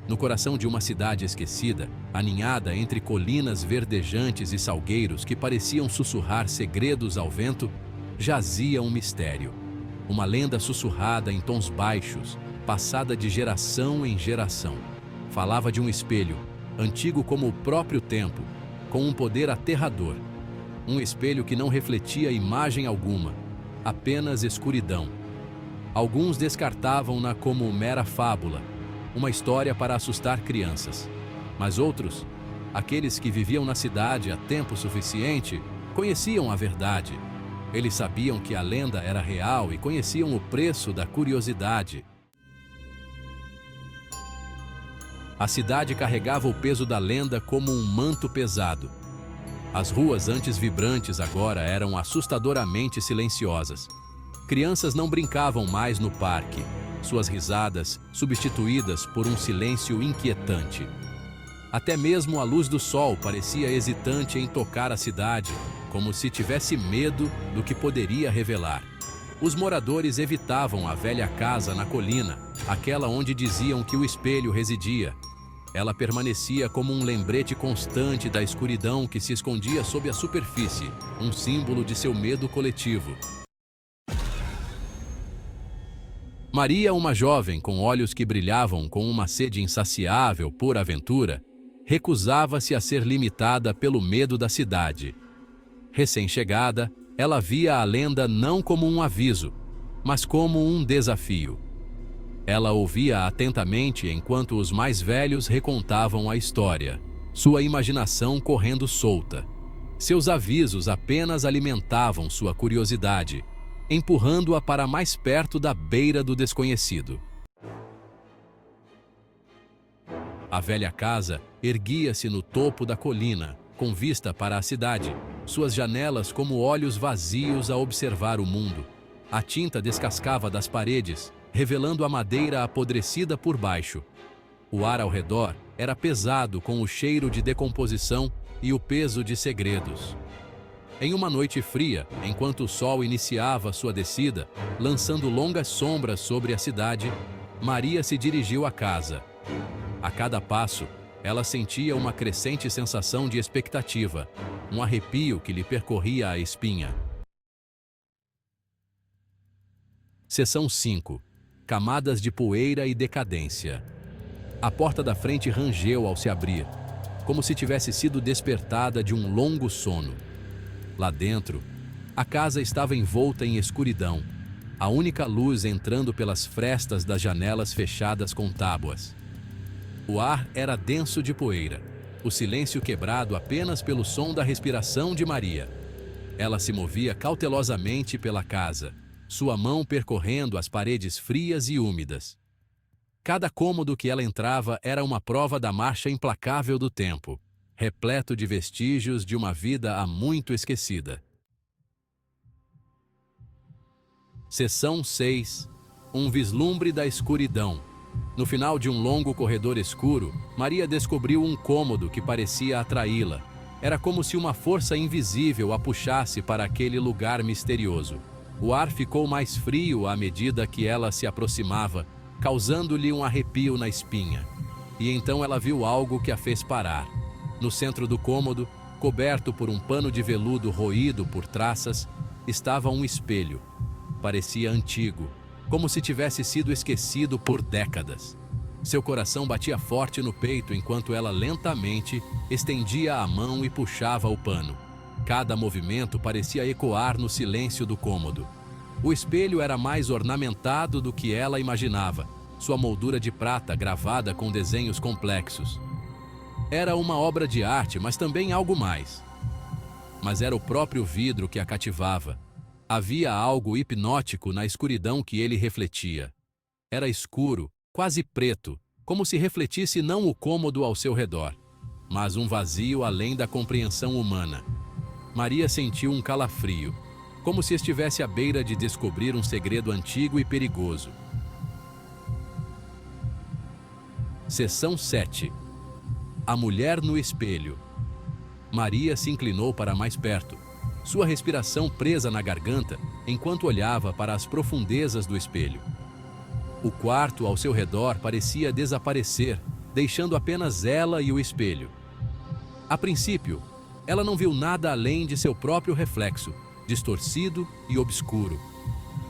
No coração de uma cidade esquecida, aninhada entre colinas verdejantes e salgueiros que pareciam sussurrar segredos ao vento, jazia um mistério. Uma lenda sussurrada em tons baixos, passada de geração em geração. Falava de um espelho, antigo como o próprio tempo, com um poder aterrador. Um espelho que não refletia imagem alguma, apenas escuridão. Alguns descartavam-na como mera fábula, uma história para assustar crianças. Mas outros, aqueles que viviam na cidade há tempo suficiente, conheciam a verdade. Eles sabiam que a lenda era real e conheciam o preço da curiosidade. A cidade carregava o peso da lenda como um manto pesado. As ruas antes vibrantes agora eram assustadoramente silenciosas. Crianças não brincavam mais no parque, suas risadas substituídas por um silêncio inquietante. Até mesmo a luz do sol parecia hesitante em tocar a cidade, como se tivesse medo do que poderia revelar. Os moradores evitavam a velha casa na colina, aquela onde diziam que o espelho residia. Ela permanecia como um lembrete constante da escuridão que se escondia sob a superfície, um símbolo de seu medo coletivo. Maria, uma jovem com olhos que brilhavam com uma sede insaciável por aventura, recusava-se a ser limitada pelo medo da cidade. Recém-chegada, ela via a lenda não como um aviso, mas como um desafio. Ela ouvia atentamente enquanto os mais velhos recontavam a história, sua imaginação correndo solta. Seus avisos apenas alimentavam sua curiosidade, empurrando-a para mais perto da beira do desconhecido. A velha casa erguia-se no topo da colina, com vista para a cidade, suas janelas como olhos vazios a observar o mundo. A tinta descascava das paredes, revelando a madeira apodrecida por baixo. O ar ao redor era pesado com o cheiro de decomposição e o peso de segredos. Em uma noite fria, enquanto o sol iniciava sua descida, lançando longas sombras sobre a cidade, Maria se dirigiu à casa. A cada passo, ela sentia uma crescente sensação de expectativa, um arrepio que lhe percorria a espinha. Seção 5. Camadas de poeira e decadência. A porta da frente rangeu ao se abrir, como se tivesse sido despertada de um longo sono. Lá dentro, a casa estava envolta em escuridão, a única luz entrando pelas frestas das janelas fechadas com tábuas. O ar era denso de poeira, o silêncio quebrado apenas pelo som da respiração de Maria. Ela se movia cautelosamente pela casa, sua mão percorrendo as paredes frias e úmidas. Cada cômodo que ela entrava era uma prova da marcha implacável do tempo, repleto de vestígios de uma vida há muito esquecida. Seção 6. Um vislumbre da escuridão. No final de um longo corredor escuro, Maria descobriu um cômodo que parecia atraí-la. Era como se uma força invisível a puxasse para aquele lugar misterioso. O ar ficou mais frio à medida que ela se aproximava, causando-lhe um arrepio na espinha. E então ela viu algo que a fez parar. No centro do cômodo, coberto por um pano de veludo roído por traças, estava um espelho. Parecia antigo, como se tivesse sido esquecido por décadas. Seu coração batia forte no peito enquanto ela lentamente estendia a mão e puxava o pano. Cada movimento parecia ecoar no silêncio do cômodo. O espelho era mais ornamentado do que ela imaginava, sua moldura de prata gravada com desenhos complexos. Era uma obra de arte, mas também algo mais. Mas era o próprio vidro que a cativava. Havia algo hipnótico na escuridão que ele refletia. Era escuro, quase preto, como se refletisse não o cômodo ao seu redor, mas um vazio além da compreensão humana. Maria sentiu um calafrio, como se estivesse à beira de descobrir um segredo antigo e perigoso. Seção 7. A mulher no espelho. Maria se inclinou para mais perto, sua respiração presa na garganta, enquanto olhava para as profundezas do espelho. O quarto ao seu redor parecia desaparecer, deixando apenas ela e o espelho. A princípio, ela não viu nada além de seu próprio reflexo, distorcido e obscuro.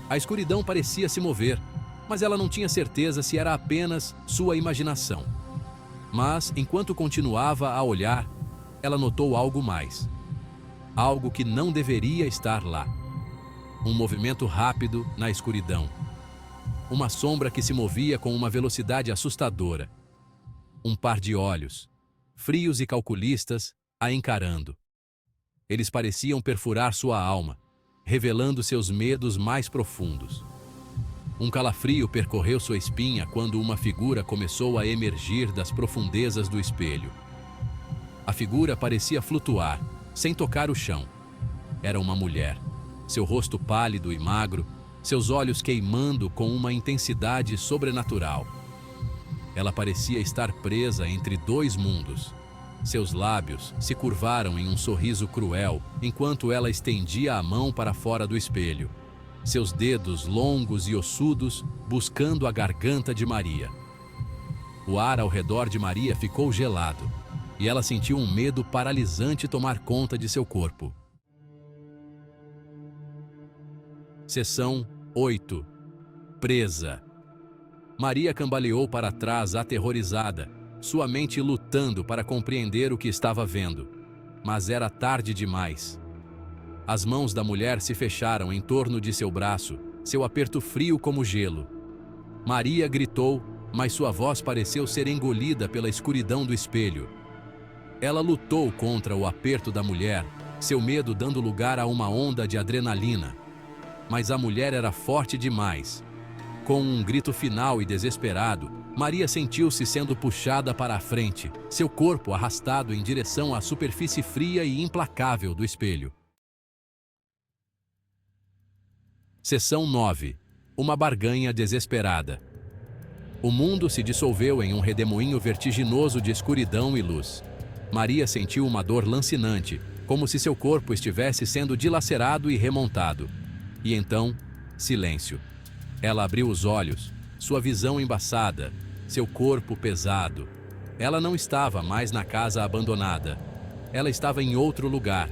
A escuridão parecia se mover, mas ela não tinha certeza se era apenas sua imaginação. Mas, enquanto continuava a olhar, ela notou algo mais. Algo que não deveria estar lá. Um movimento rápido na escuridão. Uma sombra que se movia com uma velocidade assustadora. Um par de olhos, frios e calculistas, a encarando. Eles pareciam perfurar sua alma, revelando seus medos mais profundos. Um calafrio percorreu sua espinha quando uma figura começou a emergir das profundezas do espelho. A figura parecia flutuar, sem tocar o chão. Era uma mulher, seu rosto pálido e magro, seus olhos queimando com uma intensidade sobrenatural. Ela parecia estar presa entre dois mundos. Seus lábios se curvaram em um sorriso cruel enquanto ela estendia a mão para fora do espelho. Seus dedos longos e ossudos buscando a garganta de Maria. O ar ao redor de Maria ficou gelado e ela sentiu um medo paralisante tomar conta de seu corpo. Seção 8. Presa. Maria cambaleou para trás aterrorizada, sua mente lutando para compreender o que estava vendo. Mas era tarde demais. As mãos da mulher se fecharam em torno de seu braço, seu aperto frio como gelo. Maria gritou, mas sua voz pareceu ser engolida pela escuridão do espelho. Ela lutou contra o aperto da mulher, seu medo dando lugar a uma onda de adrenalina. Mas a mulher era forte demais. Com um grito final e desesperado, Maria sentiu-se sendo puxada para a frente, seu corpo arrastado em direção à superfície fria e implacável do espelho. Seção 9. Uma barganha desesperada. O mundo se dissolveu em um redemoinho vertiginoso de escuridão e luz. Maria sentiu uma dor lancinante, como se seu corpo estivesse sendo dilacerado e remontado. E então, silêncio. Ela abriu os olhos, sua visão embaçada, seu corpo pesado. Ela não estava mais na casa abandonada. Ela estava em outro lugar,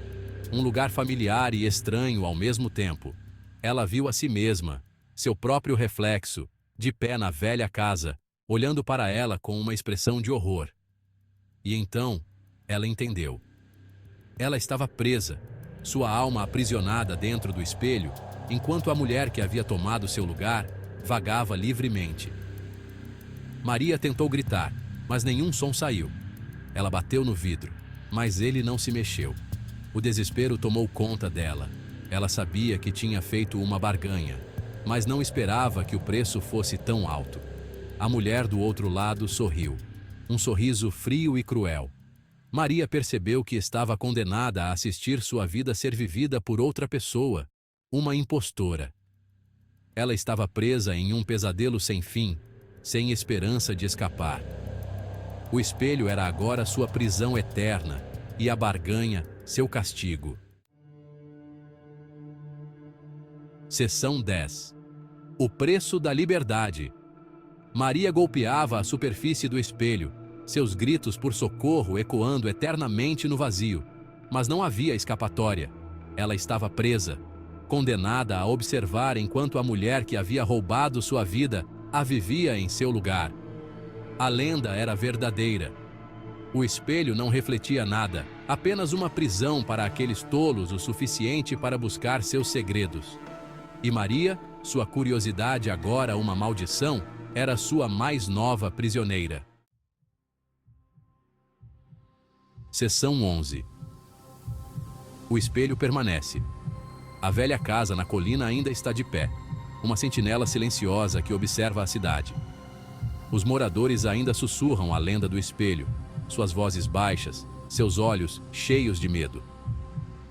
um lugar familiar e estranho ao mesmo tempo. Ela viu a si mesma, seu próprio reflexo, de pé na velha casa, olhando para ela com uma expressão de horror. E então, ela entendeu. Ela estava presa, sua alma aprisionada dentro do espelho, enquanto a mulher que havia tomado seu lugar vagava livremente. Maria tentou gritar, mas nenhum som saiu. Ela bateu no vidro, mas ele não se mexeu. O desespero tomou conta dela. Ela sabia que tinha feito uma barganha, mas não esperava que o preço fosse tão alto. A mulher do outro lado sorriu, um sorriso frio e cruel. Maria percebeu que estava condenada a assistir sua vida ser vivida por outra pessoa, uma impostora. Ela estava presa em um pesadelo sem fim, sem esperança de escapar. O espelho era agora sua prisão eterna e a barganha seu castigo. Seção 10. O preço da liberdade. Maria golpeava a superfície do espelho, seus gritos por socorro ecoando eternamente no vazio. Mas não havia escapatória. Ela estava presa, condenada a observar enquanto a mulher que havia roubado sua vida a vivia em seu lugar. A lenda era verdadeira. O espelho não refletia nada, apenas uma prisão para aqueles tolos o suficiente para buscar seus segredos. E Maria, sua curiosidade agora uma maldição, era sua mais nova prisioneira. Seção 11. O espelho permanece. A velha casa na colina ainda está de pé, uma sentinela silenciosa que observa a cidade. Os moradores ainda sussurram a lenda do espelho, suas vozes baixas, seus olhos cheios de medo.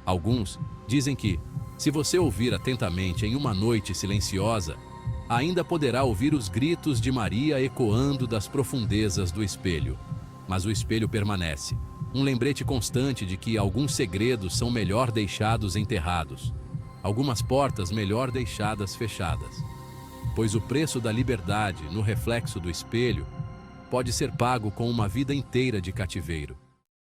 Alguns dizem que, se você ouvir atentamente em uma noite silenciosa, ainda poderá ouvir os gritos de Maria ecoando das profundezas do espelho. Mas o espelho permanece, um lembrete constante de que alguns segredos são melhor deixados enterrados, algumas portas melhor deixadas fechadas. Pois o preço da liberdade no reflexo do espelho pode ser pago com uma vida inteira de cativeiro.